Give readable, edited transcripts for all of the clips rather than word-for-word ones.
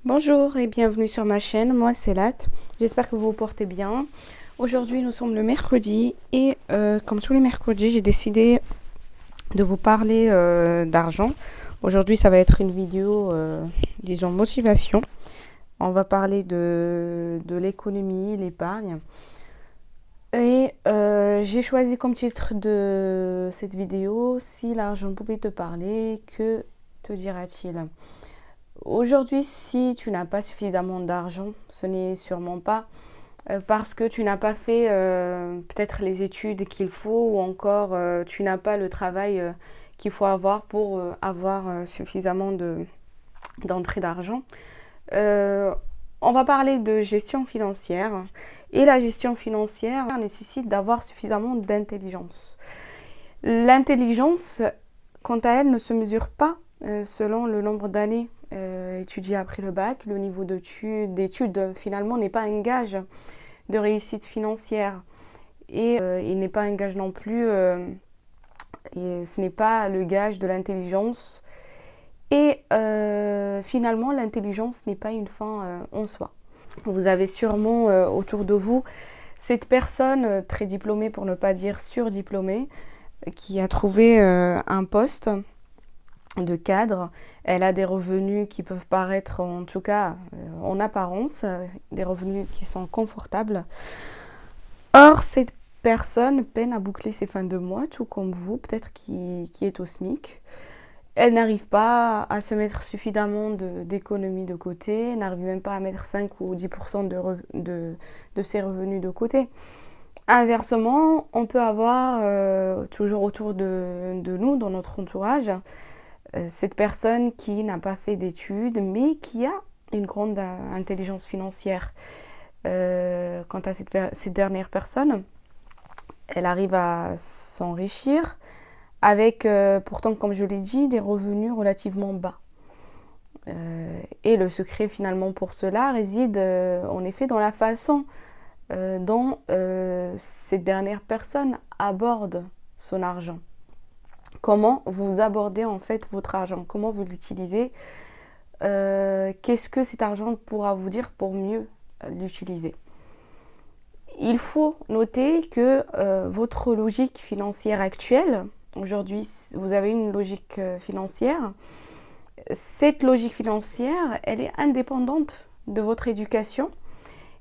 Bonjour et bienvenue sur ma chaîne, moi c'est Lat, j'espère que vous vous portez bien. Aujourd'hui nous sommes le mercredi et comme tous les mercredis j'ai décidé de vous parler d'argent. Aujourd'hui ça va être une vidéo disons motivation. On va parler de l'économie, l'épargne. Et j'ai choisi comme titre de cette vidéo si l'argent pouvait te parler, que te dira-t-il? Aujourd'hui, si tu n'as pas suffisamment d'argent, ce n'est sûrement pas parce que tu n'as pas fait peut-être les études qu'il faut ou encore tu n'as pas le travail qu'il faut avoir pour avoir suffisamment d'entrée d'argent. Euh, on va parler de gestion financière et la gestion financière nécessite d'avoir suffisamment d'intelligence. L'intelligence, quant à elle, ne se mesure pas selon le nombre d'années étudiées après le bac. Le niveau d'études, finalement, n'est pas un gage de réussite financière. Et il n'est pas un gage non plus, et ce n'est pas le gage de l'intelligence. Et finalement, l'intelligence n'est pas une fin en soi. Vous avez sûrement autour de vous cette personne très diplômée, pour ne pas dire surdiplômée, qui a trouvé un poste de cadre. Elle a des revenus qui peuvent paraître, en tout cas en apparence, des revenus qui sont confortables. Or, cette personne peine à boucler ses fins de mois, tout comme vous, peut-être qui est au SMIC. Elle n'arrive pas à se mettre suffisamment d'économies de côté, elle n'arrive même pas à mettre 5 ou 10% de ses revenus de côté. Inversement, on peut avoir toujours autour de nous, dans notre entourage, cette personne qui n'a pas fait d'études, mais qui a une grande intelligence financière. Quant à cette dernière personne, elle arrive à s'enrichir avec, pourtant, comme je l'ai dit, des revenus relativement bas. Et le secret finalement pour cela réside en effet dans la façon dont cette dernière personne aborde son argent. Comment vous abordez en fait votre argent, comment vous l'utilisez, qu'est-ce que cet argent pourra vous dire pour mieux l'utiliser. Il faut noter que votre logique financière actuelle, aujourd'hui vous avez une logique financière, cette logique financière, elle est indépendante de votre éducation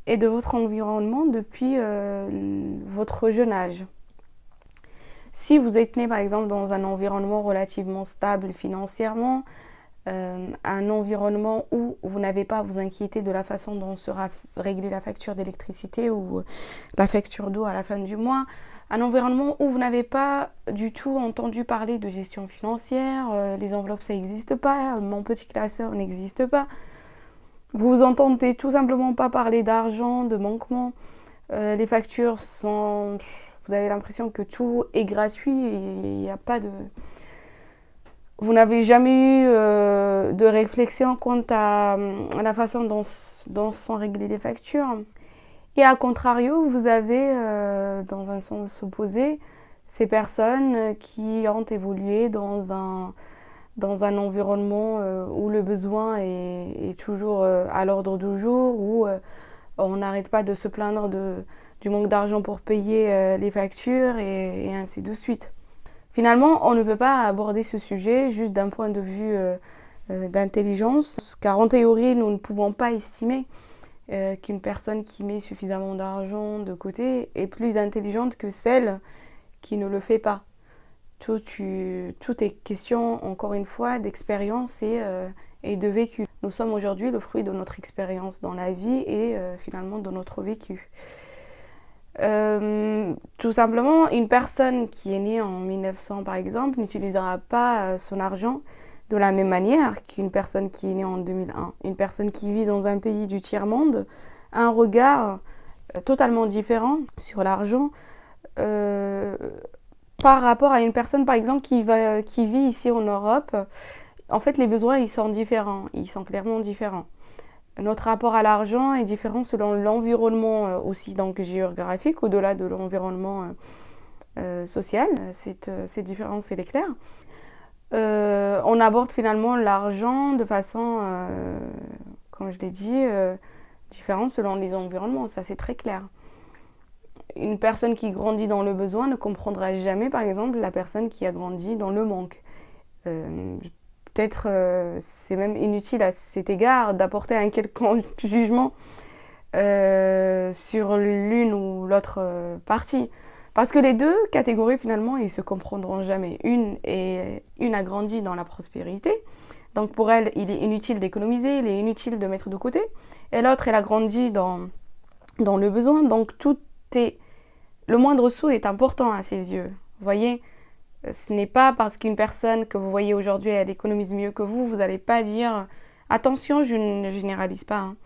et de votre environnement depuis votre jeune âge. Si vous êtes né par exemple dans un environnement relativement stable financièrement, un environnement où vous n'avez pas à vous inquiéter de la façon dont sera réglée la facture d'électricité ou la facture d'eau à la fin du mois, un environnement où vous n'avez pas du tout entendu parler de gestion financière, les enveloppes ça n'existe pas, mon petit classeur n'existe pas, vous entendez tout simplement pas parler d'argent, de manquement, les factures sont... Vous avez l'impression que tout est gratuit et il n'y a pas de... Vous n'avez jamais eu de réflexion quant à la façon dont sont réglées les factures. Et à contrario, vous avez, dans un sens opposé, ces personnes qui ont évolué dans un environnement où le besoin est toujours à l'ordre du jour, où on n'arrête pas de se plaindre du manque d'argent pour payer les factures et ainsi de suite. Finalement, on ne peut pas aborder ce sujet juste d'un point de vue d'intelligence, car en théorie, nous ne pouvons pas estimer qu'une personne qui met suffisamment d'argent de côté est plus intelligente que celle qui ne le fait pas. Tout est question, encore une fois, d'expérience et de vécu. Nous sommes aujourd'hui le fruit de notre expérience dans la vie et finalement de notre vécu. Tout simplement, une personne qui est née en 1900 par exemple n'utilisera pas son argent de la même manière qu'une personne qui est née en 2001. Une personne qui vit dans un pays du tiers-monde a un regard totalement différent sur l'argent par rapport à une personne par exemple qui vit ici en Europe. En fait, les besoins ils sont différents, ils sont clairement différents. Notre rapport à l'argent est différent selon l'environnement aussi, donc géographique, au-delà de l'environnement social. Cette différence, elle est claire. On aborde finalement l'argent de façon, comme je l'ai dit, différent selon les environnements, ça c'est très clair. Une personne qui grandit dans le besoin ne comprendra jamais, par exemple, la personne qui a grandi dans le manque. Peut-être c'est même inutile à cet égard d'apporter un quelconque jugement sur l'une ou l'autre partie. Parce que les deux catégories, finalement, ils se comprendront jamais. Une a grandi dans la prospérité, donc pour elle, il est inutile d'économiser, il est inutile de mettre de côté. Et l'autre, elle a grandi dans le besoin, donc le moindre sou est important à ses yeux. Vous voyez, ce n'est pas parce qu'une personne que vous voyez aujourd'hui, elle économise mieux que vous n'allez pas dire « Attention, je ne généralise pas, hein.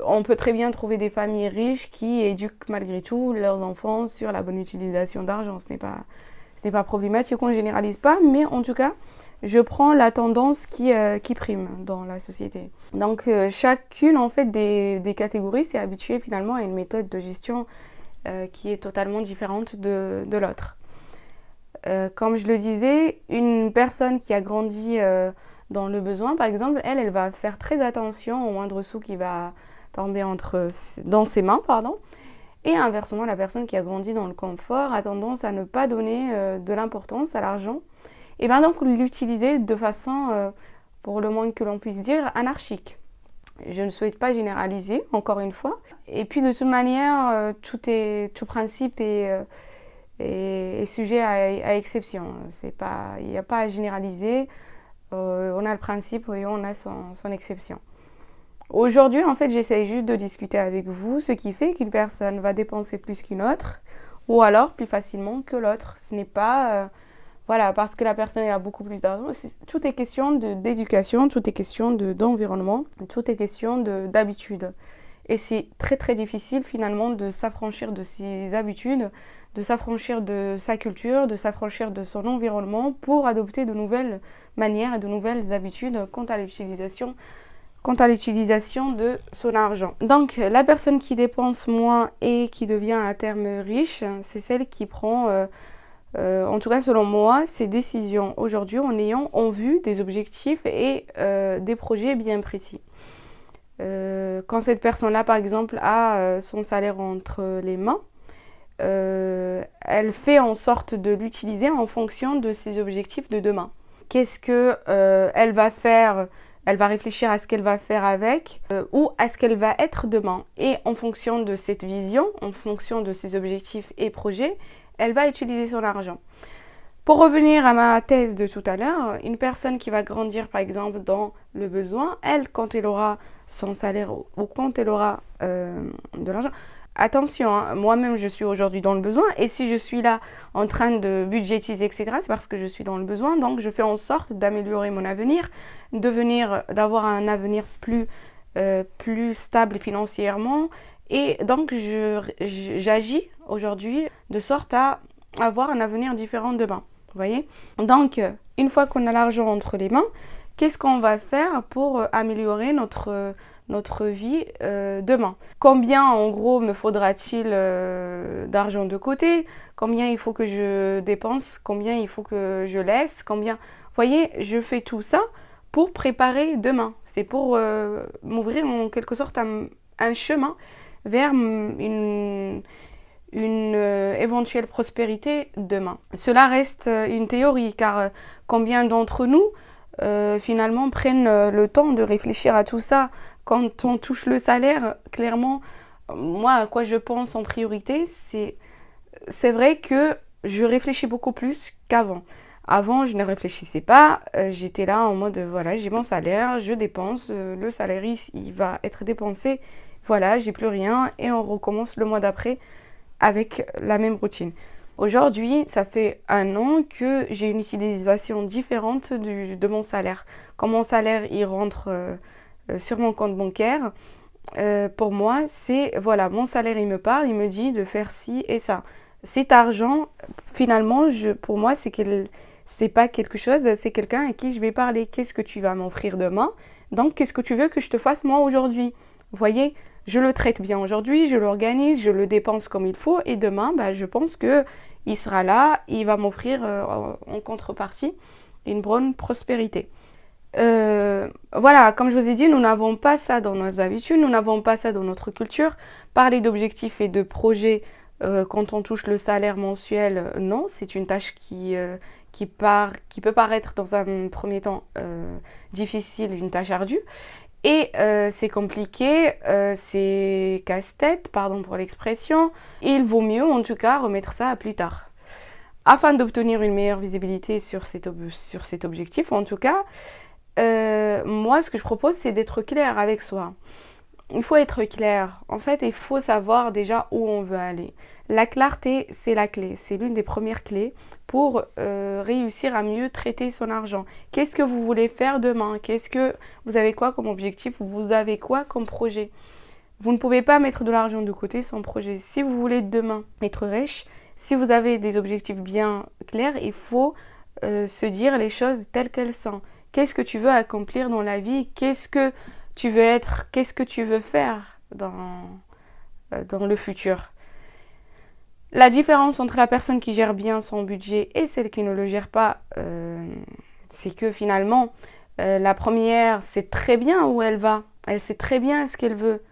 On peut très bien trouver des familles riches qui éduquent malgré tout leurs enfants sur la bonne utilisation d'argent. Ce n'est pas problématique, on ne généralise pas, mais en tout cas, je prends la tendance qui prime dans la société. Donc chacune en fait des catégories s'est habituée finalement à une méthode de gestion qui est totalement différente de l'autre. Comme je le disais, une personne qui a grandi dans le besoin, par exemple, elle va faire très attention au moindre sou qui va tomber dans ses mains, pardon. Et inversement, la personne qui a grandi dans le confort a tendance à ne pas donner de l'importance à l'argent et bien donc l'utiliser de façon, pour le moins que l'on puisse dire, anarchique. Je ne souhaite pas généraliser, encore une fois. Et puis de toute manière, tout principe est sujet à exception. Il n'y a pas à généraliser. On a le principe et on a son exception. Aujourd'hui, en fait, j'essaie juste de discuter avec vous, ce qui fait qu'une personne va dépenser plus qu'une autre, ou alors plus facilement que l'autre. Ce n'est pas, parce que la personne elle a beaucoup plus d'argent. Tout est question d'éducation, tout est question d'environnement, tout est question d'habitude. Et c'est très très difficile finalement de s'affranchir de ses habitudes, de s'affranchir de sa culture, de s'affranchir de son environnement pour adopter de nouvelles manières et de nouvelles habitudes quant à l'utilisation de son argent. Donc la personne qui dépense moins et qui devient à terme riche, c'est celle qui prend, en tout cas selon moi, ses décisions aujourd'hui en ayant en vue des objectifs et des projets bien précis. Quand cette personne-là, par exemple, a son salaire entre les mains, elle fait en sorte de l'utiliser en fonction de ses objectifs de demain. Qu'est-ce que elle va faire ? Elle va réfléchir à ce qu'elle va faire avec ou à ce qu'elle va être demain. Et en fonction de cette vision, en fonction de ses objectifs et projets, elle va utiliser son argent. Pour revenir à ma thèse de tout à l'heure, une personne qui va grandir par exemple dans le besoin, elle, quand elle aura son salaire ou quand elle aura de l'argent, attention, hein, moi-même je suis aujourd'hui dans le besoin et si je suis là en train de budgétiser, etc., c'est parce que je suis dans le besoin, donc je fais en sorte d'améliorer mon avenir, d'avoir un avenir plus stable financièrement et donc j'agis aujourd'hui de sorte à avoir un avenir différent demain. Vous voyez ? Donc, une fois qu'on a l'argent entre les mains, qu'est-ce qu'on va faire pour améliorer notre vie demain ? Combien, en gros, me faudra-t-il d'argent de côté ? Combien il faut que je dépense ? Combien il faut que je laisse ? Vous voyez, je fais tout ça pour préparer demain. C'est pour m'ouvrir en quelque sorte un chemin vers une éventuelle prospérité demain. Cela reste une théorie car combien d'entre nous finalement prennent le temps de réfléchir à tout ça quand on touche le salaire. Clairement, moi à quoi je pense en priorité, c'est vrai que je réfléchis beaucoup plus qu'avant. Avant, je ne réfléchissais pas, j'étais là en mode voilà, j'ai mon salaire, je dépense, le salaire il va être dépensé, voilà, j'ai plus rien et on recommence le mois d'après avec la même routine. Aujourd'hui, ça fait 1 an que j'ai une utilisation différente de mon salaire. Quand mon salaire il rentre sur mon compte bancaire, pour moi, c'est voilà, mon salaire il me parle, il me dit de faire ci et ça. Cet argent, finalement, pour moi, c'est pas quelque chose, c'est quelqu'un à qui je vais parler. Qu'est-ce que tu vas m'offrir demain ? Donc, qu'est-ce que tu veux que je te fasse moi aujourd'hui ? Vous voyez ? Je le traite bien aujourd'hui, je l'organise, je le dépense comme il faut et demain, je pense qu'il sera là, il va m'offrir en contrepartie une bonne prospérité. Voilà, comme je vous ai dit, nous n'avons pas ça dans nos habitudes, nous n'avons pas ça dans notre culture. Parler d'objectifs et de projets quand on touche le salaire mensuel, non, c'est une tâche qui peut paraître dans un premier temps difficile, une tâche ardue. Et c'est compliqué, c'est casse-tête, pardon pour l'expression. Il vaut mieux en tout cas remettre ça à plus tard. Afin d'obtenir une meilleure visibilité sur cet objectif, en tout cas, moi ce que je propose c'est d'être clair avec soi. Il faut être clair. En fait, il faut savoir déjà où on veut aller. La clarté, c'est la clé. C'est l'une des premières clés pour réussir à mieux traiter son argent. Qu'est-ce que vous voulez faire demain? Vous avez quoi comme objectif? Vous avez quoi comme projet? Vous ne pouvez pas mettre de l'argent de côté sans projet. Si vous voulez demain être riche, si vous avez des objectifs bien clairs, il faut se dire les choses telles qu'elles sont. Qu'est-ce que tu veux accomplir dans la vie? Qu'est-ce que tu veux être? Qu'est-ce que tu veux faire dans le futur? La différence entre la personne qui gère bien son budget et celle qui ne le gère pas, c'est que finalement, la première sait très bien où elle va. Elle sait très bien ce qu'elle veut.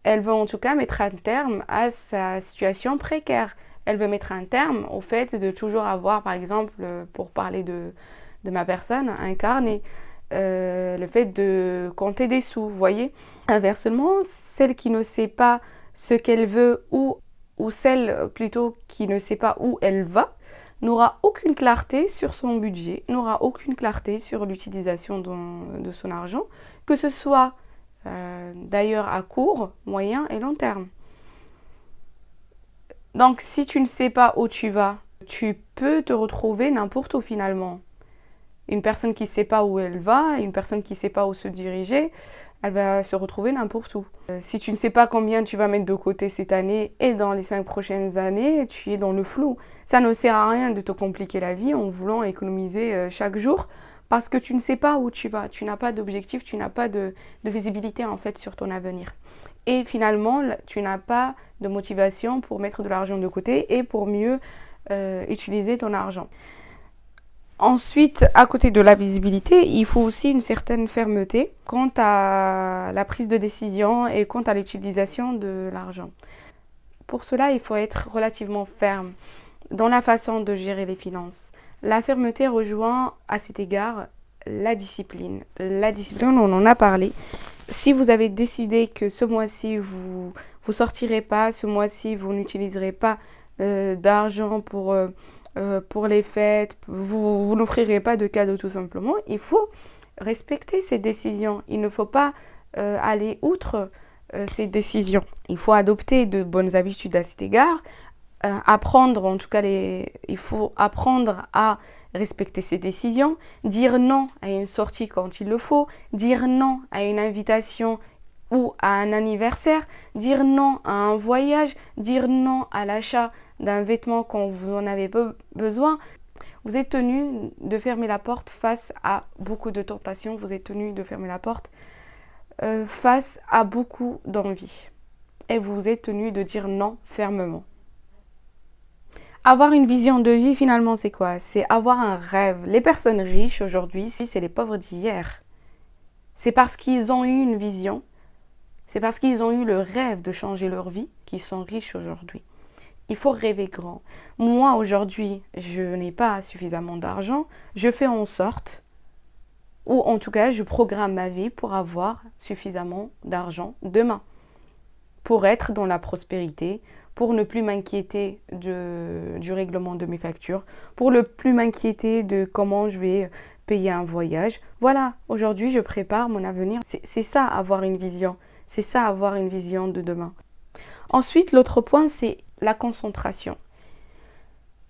Elle veut en tout cas mettre un terme à sa situation précaire. Elle veut mettre un terme au fait de toujours avoir, par exemple, pour parler de ma personne, un carnet. Le fait de compter des sous, vous voyez. Inversement, celle qui ne sait pas ce qu'elle veut ou celle plutôt qui ne sait pas où elle va, n'aura aucune clarté sur son budget, n'aura aucune clarté sur l'utilisation de son argent, que ce soit d'ailleurs à court, moyen et long terme. Donc si tu ne sais pas où tu vas, tu peux te retrouver n'importe où finalement. Une personne qui ne sait pas où elle va, une personne qui ne sait pas où se diriger, elle va se retrouver n'importe où. Si tu ne sais pas combien tu vas mettre de côté cette année et dans les 5 prochaines années, tu es dans le flou. Ça ne sert à rien de te compliquer la vie en voulant économiser chaque jour parce que tu ne sais pas où tu vas. Tu n'as pas d'objectif, tu n'as pas de visibilité en fait sur ton avenir. Et finalement, tu n'as pas de motivation pour mettre de l'argent de côté et pour mieux utiliser ton argent. Ensuite, à côté de la visibilité, il faut aussi une certaine fermeté quant à la prise de décision et quant à l'utilisation de l'argent. Pour cela, il faut être relativement ferme dans la façon de gérer les finances. La fermeté rejoint à cet égard la discipline. La discipline, on en a parlé. Si vous avez décidé que ce mois-ci, vous ne sortirez pas, ce mois-ci, vous n'utiliserez pas d'argent pour les fêtes, vous n'offrirez pas de cadeaux tout simplement, il faut respecter ces décisions. Il ne faut pas aller outre ces décisions. Il faut adopter de bonnes habitudes à cet égard, il faut apprendre à respecter ses décisions, dire non à une sortie quand il le faut, dire non à une invitation ou à un anniversaire, dire non à un voyage, dire non à l'achat d'un vêtement quand vous en avez besoin. Vous êtes tenu de fermer la porte face à beaucoup de tentations, vous êtes tenu de fermer la porte face à beaucoup d'envies. Et vous êtes tenu de dire non fermement. Avoir une vision de vie, finalement, c'est quoi? C'est avoir un rêve. Les personnes riches aujourd'hui, c'est les pauvres d'hier. C'est parce qu'ils ont eu une vision, c'est parce qu'ils ont eu le rêve de changer leur vie qu'ils sont riches aujourd'hui. Il faut rêver grand. Moi, aujourd'hui, je n'ai pas suffisamment d'argent. Je fais en sorte, ou en tout cas, je programme ma vie pour avoir suffisamment d'argent demain. Pour être dans la prospérité, pour ne plus m'inquiéter du règlement de mes factures, pour ne plus m'inquiéter de comment je vais payer un voyage. Voilà, aujourd'hui, je prépare mon avenir. C'est ça, avoir une vision. C'est ça, avoir une vision de demain. Ensuite, l'autre point, c'est la concentration.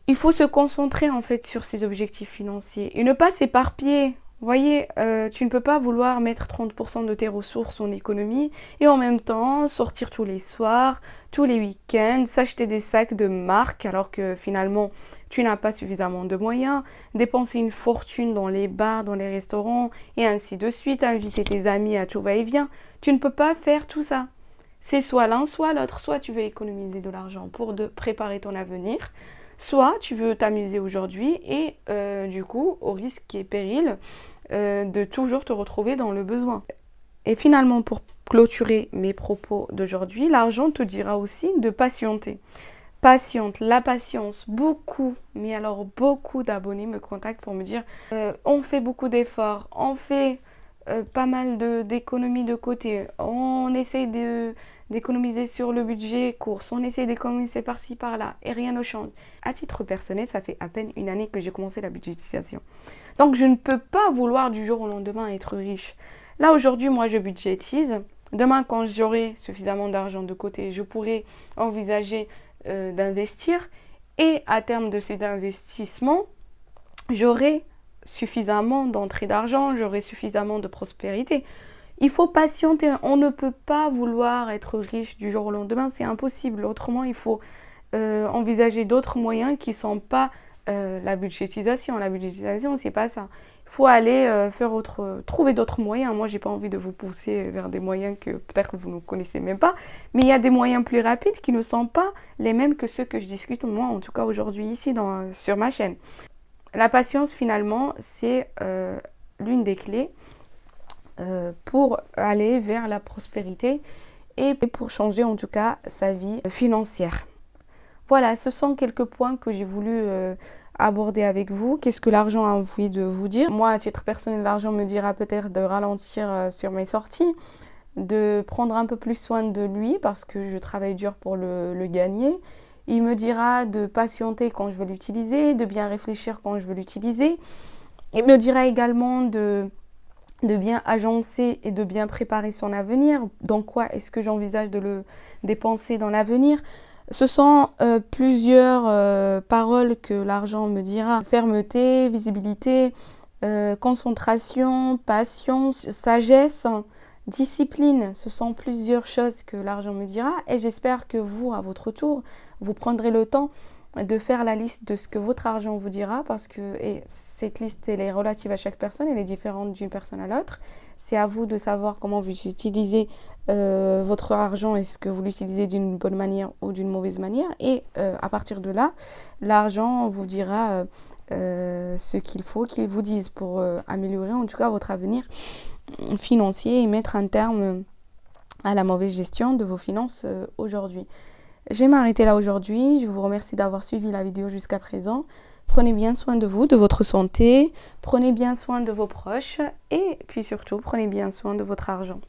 Il faut se concentrer en fait sur ses objectifs financiers et ne pas s'éparpiller. Vous voyez, tu ne peux pas vouloir mettre 30% de tes ressources en économie et en même temps sortir tous les soirs, tous les week-ends, s'acheter des sacs de marque alors que finalement tu n'as pas suffisamment de moyens, dépenser une fortune dans les bars, dans les restaurants et ainsi de suite, inviter tes amis à tout va-et-vient. Tu ne peux pas faire tout ça. C'est soit l'un, soit l'autre. Soit tu veux économiser de l'argent pour préparer ton avenir, soit tu veux t'amuser aujourd'hui et du coup, au risque et péril de toujours te retrouver dans le besoin. Et finalement, pour clôturer mes propos d'aujourd'hui, l'argent te dira aussi de patienter. Patiente, la patience, beaucoup, mais alors beaucoup d'abonnés me contactent pour me dire on fait beaucoup d'efforts, on fait pas mal d'économies de côté, on essaye d'économiser sur le budget course, on essaye d'économiser par-ci par-là et rien ne change. À titre personnel, ça fait à peine une année que j'ai commencé la budgétisation. Donc je ne peux pas vouloir du jour au lendemain être riche. Là aujourd'hui, moi je budgétise. Demain, quand j'aurai suffisamment d'argent de côté, je pourrai envisager d'investir et à terme de cet investissement, j'aurai suffisamment d'entrée d'argent, j'aurai suffisamment de prospérité. Il faut patienter, on ne peut pas vouloir être riche du jour au lendemain, c'est impossible. Autrement, il faut envisager d'autres moyens qui ne sont pas la budgétisation. La budgétisation, c'est pas ça. Il faut aller trouver d'autres moyens. Moi, j'ai pas envie de vous pousser vers des moyens que peut-être vous ne connaissez même pas, mais il y a des moyens plus rapides qui ne sont pas les mêmes que ceux que je discute moi, en tout cas aujourd'hui ici sur ma chaîne. La patience, finalement, c'est l'une des clés pour aller vers la prospérité et pour changer en tout cas sa vie financière. Voilà, ce sont quelques points que j'ai voulu aborder avec vous. Qu'est-ce que l'argent a envie de vous dire? Moi, à titre personnel, l'argent me dira peut-être de ralentir sur mes sorties, de prendre un peu plus soin de lui parce que je travaille dur pour le gagner. Il me dira de patienter quand je veux l'utiliser, de bien réfléchir quand je veux l'utiliser. Il me dira également de bien agencer et de bien préparer son avenir. Dans quoi est-ce que j'envisage de le dépenser dans l'avenir? Ce sont plusieurs paroles que l'argent me dira. Fermeté, visibilité, concentration, patience, sagesse, discipline. Ce sont plusieurs choses que l'argent me dira. Et j'espère que vous, à votre tour, vous prendrez le temps de faire la liste de ce que votre argent vous dira parce que cette liste, elle est relative à chaque personne, elle est différente d'une personne à l'autre. C'est à vous de savoir comment vous utilisez votre argent, est-ce que vous l'utilisez d'une bonne manière ou d'une mauvaise manière et à partir de là, l'argent vous dira ce qu'il faut qu'il vous dise pour améliorer en tout cas votre avenir financier et mettre un terme à la mauvaise gestion de vos finances aujourd'hui. Je vais m'arrêter là aujourd'hui. Je vous remercie d'avoir suivi la vidéo jusqu'à présent. Prenez bien soin de vous, de votre santé. Prenez bien soin de vos proches. Et puis surtout, prenez bien soin de votre argent.